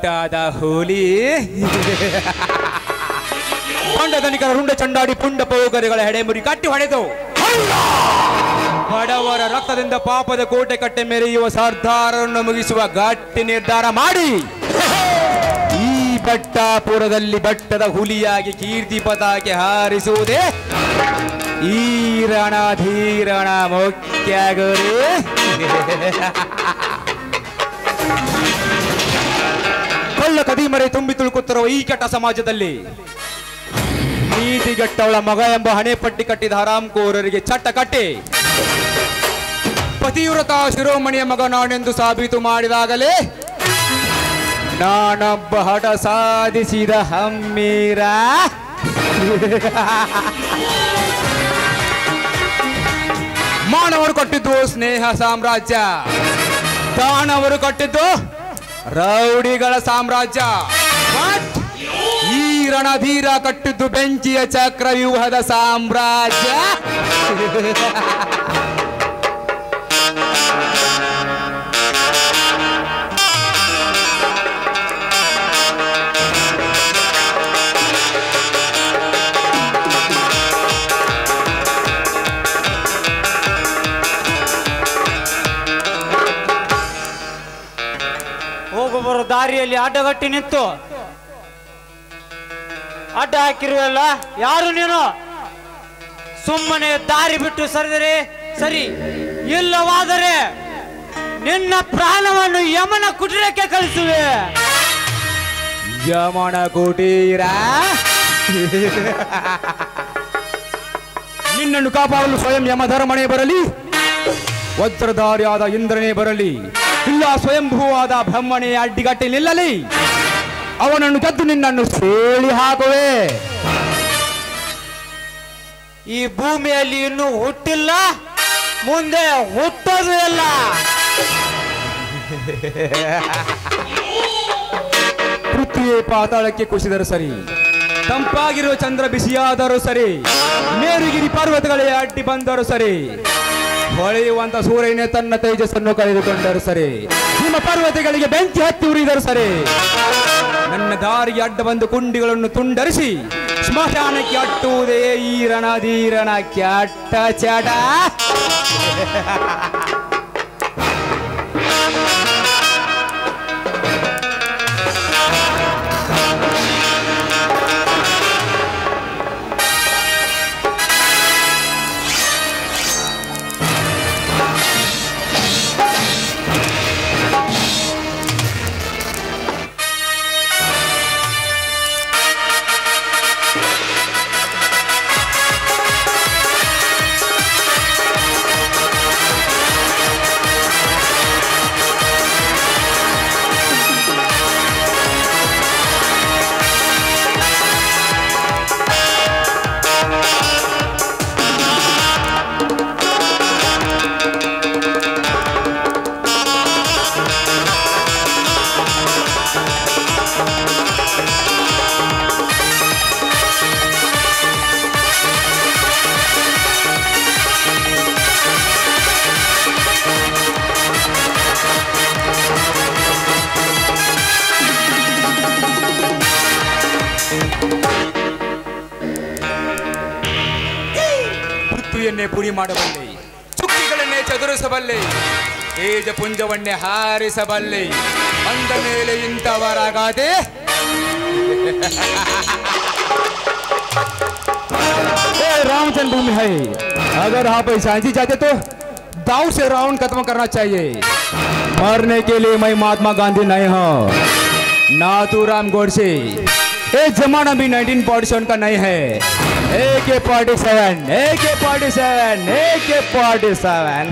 ಬಟ್ಟಾದ ಹುಲಿ ಧನಿಕರ ರುಂಡ ಚಂಡಾಡಿ ಪುಂಡ ಪೋಗರಿಗಳ ಹೆಡೆಮುರಿ ಕಟ್ಟಿ ಹೊಡೆದು ಬಡವರ ರಕ್ತದಿಂದ ಪಾಪದ ಕೋಟೆ ಕಟ್ಟೆ ಮೆರೆಯುವ ಸರ್ದಾರರನ್ನು ಮುಗಿಸುವ ಗಟ್ಟಿ ನಿರ್ಧಾರ ಮಾಡಿ ಈ ಬಟ್ಟಾಪುರದಲ್ಲಿ ಬಟ್ಟದ ಹುಲಿಯಾಗಿ ಕೀರ್ತಿ ಪತಾಕೆ ಹಾರಿಸುವುದೇ ಈ ರಣಧೀರಣ ಮುಖ್ಯ ಗುರು. ಕಳ್ಳ ಕದಿಮರೆ ತುಂಬಿ ತುಳುಕುತ್ತಿರುವ ಈ ಕೆಟ್ಟ ಸಮಾಜದಲ್ಲಿ ನೀತಿಗೆಟ್ಟವಳ ಮಗ ಎಂಬ ಹಣೆಪಟ್ಟಿ ಕಟ್ಟಿದ ಹರಾಮ್ಕೋರರಿಗೆ ಚಟ್ಟ ಕಟ್ಟಿ ಪತಿವ್ರತ ಶಿರೋಮಣಿಯ ಮಗ ನಾನೆಂದು ಸಾಬೀತು ಮಾಡಿದಾಗಲೇ ನಾನೊಬ್ಬ ಹಠ ಸಾಧಿಸಿದ ಹಮ್ಮೀರ. ಮಾನವರು ಕಟ್ಟಿದ್ದು ಸ್ನೇಹ ಸಾಮ್ರಾಜ್ಯ, ದಾನವರು ಕಟ್ಟಿದ್ದು ರೌಡಿಗಳ ಸಾಮ್ರಾಜ್ಯ. ಈ ರಣಧೀರ ಕಟ್ಟಿದ್ದು ಬೆಂಕಿಯ ಚಕ್ರವ್ಯೂಹದ ಸಾಮ್ರಾಜ್ಯ. ಹೋಗುವ ದಾರಿಯಲ್ಲಿ ಅಡ್ಡಗಟ್ಟಿ ನಿಂತು ಅಡ್ಡ ಹಾಕಿರುವಲ್ಲ, ಯಾರು ನೀನು? ಸುಮ್ಮನೆ ದಾರಿ ಬಿಟ್ಟು ಸರಿದರೆ ಸರಿ, ಇಲ್ಲವಾದರೆ ನಿನ್ನ ಪ್ರಾಣವನ್ನು ಯಮನ ಕುಟೀರಕ್ಕೆ ಕಳಿಸುವೆ. ಯಮನ ಕುಟೀರ? ನಿನ್ನನ್ನು ಕಾಪಾಡಲು ಸ್ವಯಂ ಯಮಧರ್ಮನೇ ಬರಲಿ, ವಜ್ರಧಾರಿಯಾದ ಇಂದ್ರನೇ ಬರಲಿ, ಇಲ್ಲ ಸ್ವಯಂಭೂವಾದ ಬ್ರಹ್ಮಣೇ ಅಡ್ಡಿಗಟ್ಟಿ ನಿಲ್ಲಲಿ, ಅವನನ್ನು ಗೆದ್ದು ನಿನ್ನನ್ನು ಸೇಳಿ ಹಾಕುವೆ. ಈ ಭೂಮಿಯಲ್ಲಿ ಇನ್ನೂ ಹುಟ್ಟಿಲ್ಲ, ಮುಂದೆ ಹುಟ್ಟೋದು ಇಲ್ಲ. ಪೃಥ್ವಿಯೇ ಪಾತಾಳಕ್ಕೆ ಕುಸಿದರೂ ಸರಿ, ತಂಪಾಗಿರುವ ಚಂದ್ರ ಬಿಸಿಯಾದರೂ ಸರಿ, ಮೇರುಗಿರಿ ಪರ್ವತಗಳೇ ಅಡ್ಡಿ ಬಂದರೂ ಸರಿ, ಹೊಳೆಯುವಂತ ಸೂರ್ಯನೇ ತನ್ನ ತೇಜಸ್ಸನ್ನು ಕಳೆದುಕೊಂಡರು ಸರಿ, ಹಿಮ ಪರ್ವತಗಳಿಗೆ ಬೆಂಕಿ ಹತ್ತಿ ಉರಿದರು ಸರಿ, ನನ್ನ ದಾರಿಗೆ ಅಡ್ಡ ಬಂದು ಕುಂಡಿಗಳನ್ನು ತುಂಡರಿಸಿ ಸ್ಮಶಾನಕ್ಕೆ ಅಟ್ಟುವುದೇ ಈ ರಣಧೀರನ ಕೆಟ್ಟ ಚಟ. ಪೃಥ್ವಿಯನ್ನೇ ಪುಡಿ ಮಾಡಬಲ್ಲೆ, ಚುಕ್ಕಿಗಳನ್ನೇ ಚದುರಿಸಬಲ್ಲೆ, ತೇಜ ಪುಂಜವನ್ನೇ ಹಾರಿಸಬಲ್ಲೆ, ಅಂದ ಮೇಲೆ ಇಂಥವರಾಗಾದೆ. रामचंद्र भूमि है, अगर आप सांझी चाहते तो दाव से रावण खत्म करना चाहिए. मरने के लिए मैं महात्मा गांधी नहीं हूँ, नाथूराम गोडसे. ये जमाना भी 1947 का नहीं है. AK-47, AK-47, AK-47.